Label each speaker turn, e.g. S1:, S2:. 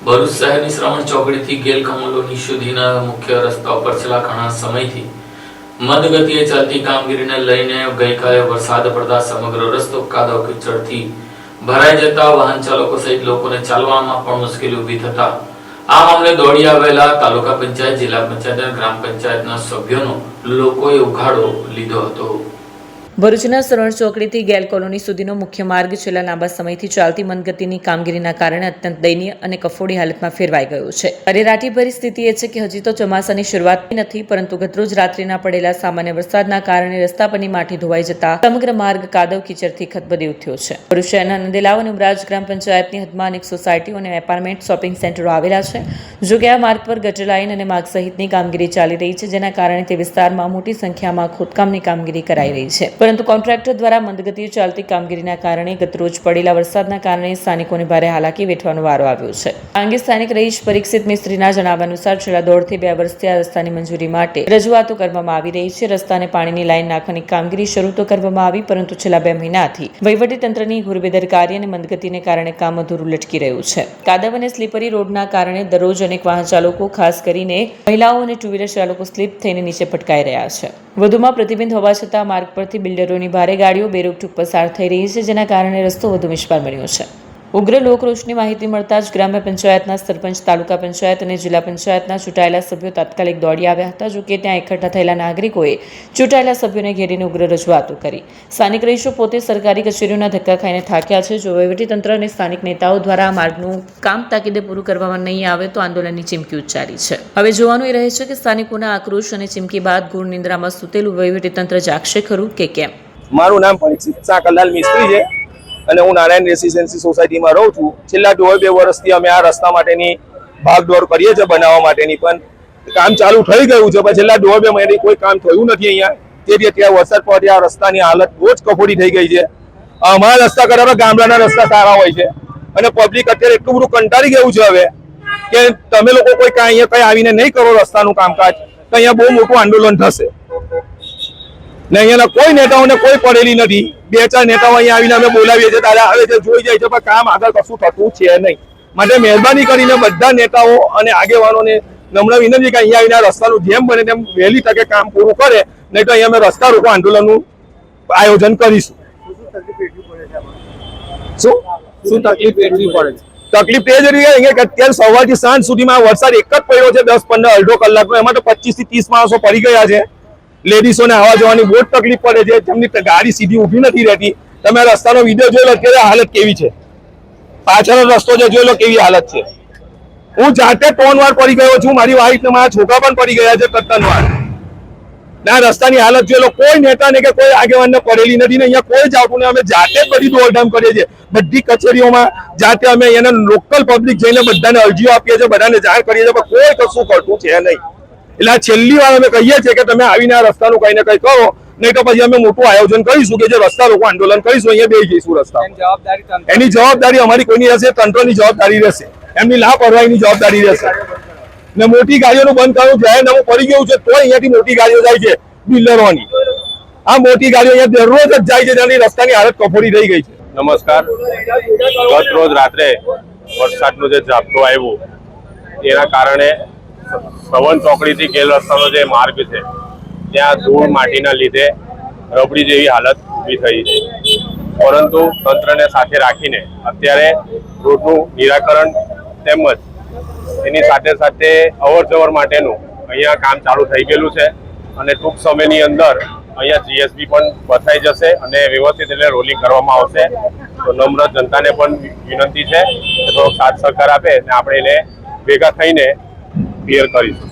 S1: ભરૂચ શહેરની શ્રવણ ચોકડીથી ગેલ કમલોની સુધીના મુખ્ય રસ્તા ઉપર છેલ્લા ઘણા સમયથી મંદ ગતિએ ચાલતી કામગીરીને લઈને ગઈકાલે વરસાદ પડતા સમગ્ર રસ્તો કાદવ કીચડથી ભરાઈ જતા વાહન ચાલકો સહિત લોકોને ચાલવામાં પણ મુશ્કેલી ઊભી થતા આ મામલે દોડી આવેલા તાલુકા પંચાયત, જિલ્લા પંચાયત અને ગ્રામ પંચાયતના સભ્યોનો લોકોએ ઉઘાડો લીધો હતો।
S2: ભરૂચના સરળ ચોકડીથી ગેલ કોલોની સુધીનો મુખ્ય માર્ગ છેલ્લા લાંબા સમયથી ચાલતી મંદગતિની કામગીરીના કારણે અત્યંત દયનીય અને કફોડી હાલતમાં ફેરવાઈ ગયો છે। અરેરાટી ભરી સ્થિતિ એ છે કે હજી તો ચોમાસાની શરૂઆત નથી, પરંતુ ગતરોજ રાત્રિના પડેલા સામાન્ય વરસાદના કારણે રસ્તા પરની માટી ધોવાઈ જતા સમગ્ર માર્ગ કાદવ કીચડથી ખદબદી ઉઠ્યો છે। ભરૂચ શહેરના નંદેલાવ અને ઉમરાજ ગ્રામ પંચાયતની હદમાં અનેક સોસાયટીઓ અને એપાર્ટમેન્ટ, શોપિંગ સેન્ટરો આવેલા છે। જો કે આ માર્ગ પર ગટર લાઇન અને માર્ગ સહિતની કામગીરી ચાલી રહી છે, જેના કારણે તે વિસ્તારમાં મોટી સંખ્યામાં ખોદકામની કામગીરી કરાઈ રહી છે, પરંતુ કોન્ટ્રાક્ટર દ્વારા મંદગતિએ ચાલતી કામગીરીના કારણે ગતરોજ પડેલા વરસાદના કારણે સ્થાનિકોને ભારે હાલાકી વેઠવાનો વારો આવ્યો છે। આ અંગે સ્થાનિક રહીશ પરીક્ષિત મિસ્ત્રીના જણાવ્યા અનુસાર છેલ્લા 1.5 થી 2 વર્ષથી આ રસ્તાની મંજૂરી માટે રજૂઆતો કરવામાં આવી રહી છે। રસ્તાને પાણીની લાઈન નાખવાની કામગીરી શરૂ તો કરવામાં આવી, પરંતુ છેલ્લા 2 મહિનાથી વહીવટીતંત્રની ઘોર બેદરકારી અને મંદગતિને કારણે કામ અધૂરું લટકી રહ્યું છે। કાદવ અને સ્લીપરી રોડના કારણે દરરોજ અનેક વાહન ચાલકો, ખાસ કરીને મહિલાઓ અને ટુ વ્હીલર ચાલકો સ્લીપ થઈને નીચે પટકાઈ રહ્યા છે। વધુમાં પ્રતિબંધ હોવા છતાં માર્ગ પરથી બિલ્ડરોની ભારે ગાડીઓ બેરોકટોક પસાર થઈ રહી છે, જેના કારણે રસ્તો વધુ નિષ્ફળ બન્યો છે। ઉગ્ર લોકરોષની માહિતી મળતા જ ગ્રામ્ય પંચાયતના સરપંચ, તાલુકા પંચાયત અને જિલ્લા પંચાયતના ચૂંટાયેલા સભ્યો તાત્કાલિક દોડી આવ્યા હતા। જો કે ત્યાં એકઠા થયેલા નાગરિકોએ ચૂંટાયેલા સભ્યોને ઘેરીને ઉગ્ર રજૂઆતો કરી। સ્થાનિક રહીશો પોતે સરકારી કચેરીઓના ધક્કા ખાઈને થાક્યા છે। જો વહીવટીતંત્ર અને સ્થાનિક નેતાઓ દ્વારા આ માર્ગનું કામ તાકીદે પૂરું કરવામાં નહીં આવે તો આંદોલનની ચીમકી ઉચ્ચારી છે। હવે જોવાનું એ રહે છે કે સ્થાનિકોના આક્રોશ અને ચીમકી બાદ ઘોર નિંદ્રામાં સૂતેલું વહીવટીતંત્ર જાગશે ખરું કે કેમ।
S3: મારું નામ પરીક્ષિત સાકરલાલ મિસ્ત્રી છે અને હું નારાયણ રેસિડેન્સી સોસાયટીમાં રહું છું। છેલ્લા 2 વર્ષથી અમે આ રસ્તા માટેની ભાગદોડ કરીએ છીએ બનાવવા માટેની, પણ કામ ચાલુ થઈ ગયું છે, પણ છેલ્લા 2 મહિનાથી કોઈ કામ થયું નથી અહીંયા। તેથી અત્યારે વરસાદ પડ્યા આ રસ્તાની હાલત બહુ જ કફોડી થઈ ગઈ છે। અમારા રસ્તા કરતા ગામડાના રસ્તા સારા હોય છે અને પબ્લિક અત્યારે એટલું બધું કંટાળી ગયું છે હવે કે તમે લોકો કોઈ અહીંયા કઈ આવીને નહીં કરો રસ્તાનું કામકાજ તો અહીંયા બહુ મોટું આંદોલન થશે ને અહીંયાના કોઈ નેતાઓને કોઈ પડેલી નથી। 2-4 નેતાઓ અહીંયા આવીને અમે બોલાવીએ છીએ, તારે આવે છે, જોઈ જાય છે, પણ કામ આગળ કશું થતું છે નહીં। માટે મહેરબાની કરીને બધા નેતાઓ અને આગેવાનોને નમ્ર વિનંતી કે અહીંયા આવીને રસ્તાનું જેમ બને તેમ વહેલી તકે કામ પૂરું કરે, નહીં તો અહીંયા અમે રસ્તા રોકો આંદોલનનું આયોજન કરીશું। શું તકલીફ એટલી પડે છે? તકલીફ એ જ રહી અહીંયા કે અત્યારે સવારથી સાંજ સુધીમાં વરસાદ એક જ પડ્યો છે, 10-15 અડધો કલાકનો, એમાં તો 25 થી 30 માણસો પડી ગયા છે। લેડીઝોને આવવા જવાની બહુ તકલીફ પડે છે, જેમની ગાડી સીધી ઊભી નથી રહેતી। તમે રસ્તાનો વિડીયો જોઈ લો અત્યારે હાલત કેવી છે, પાછળનો રસ્તો જે જોઈ લો કેવી હાલત છે। હું જાતે 3 વાર પડી ગયો છું, મારી વાઈફ ને મારા છોકરા પણ પડી ગયા છે 3 વાર। ના રસ્તાની હાલત જોઈ લો, કોઈ નેતાને કે કોઈ આગેવાનને પડેલી નથી ને અહીંયા કોઈ જ આવતું નહીં। અમે જાતે જ બધી દોડધામ કરીએ છીએ, બધી કચેરીઓમાં જાતે અમે અહીંયાના લોકલ પબ્લિક જઈને બધાને અરજીઓ આપીએ છીએ, બધાને જાણ કરીએ છીએ, પણ કોઈ કશું કરતું છે નહીં। એટલે છેલ્લી વાર અમે કહીએ છીએ કે તમે આવીને આ રસ્તાનું કઈ ને કઈ કરો, નહીં તો પછી અમે મોટું આયોજન કરીશું કે જે રસ્તા રોકો આંદોલન કરીશું, અહીંયા બેસી જઈશું રસ્તા। એની જવાબદારી અમારી કોઈની રહેશે? તંત્રની જવાબદારી રહેશે, એમની લાપરવાહીની જવાબદારી રહેશે। ને મોટી ગાડીઓનું બંધ કરવું, જાહેરનામું પડી ગયું છે તો અહીંયાથી મોટી ગાડીઓ જાય છે બિલ્ડરોની। આ મોટી ગાડીઓ અહીંયા દરરોજ જ જાય છે, જેની રસ્તાની હાલત કફોડી થઈ ગઈ છે।
S4: નમસ્કાર। ગત રોજ રાત્રે વરસાદનું જે ઝાપટું આવ્યું તેના કારણે શ્રવણ ચોકડીથી ગેલ રસ્તાનો જે માર્ગ છે ત્યાં ધૂળ માટીના લીધે રબડી જેવી હાલત ઊભી થઈ છે, પરંતુ તંત્રને સાથે રાખીને અત્યારે રોડનું નિરાકરણ તેમજ એની સાથે સાથે અવર જવર માટેનું અહીંયા કામ ચાલુ થઈ ગયેલું છે અને ટૂંક સમયની અંદર અહીંયા જીએસબી પણ બસાઈ જશે અને વ્યવસ્થિત એટલે રોલિંગ કરવામાં આવશે। તો નમ્ર જનતાને પણ વિનંતી છે કે થોડોક સાથ સહકાર આપે અને આપણે એને ભેગા થઈને ક્લિયર કરીશું।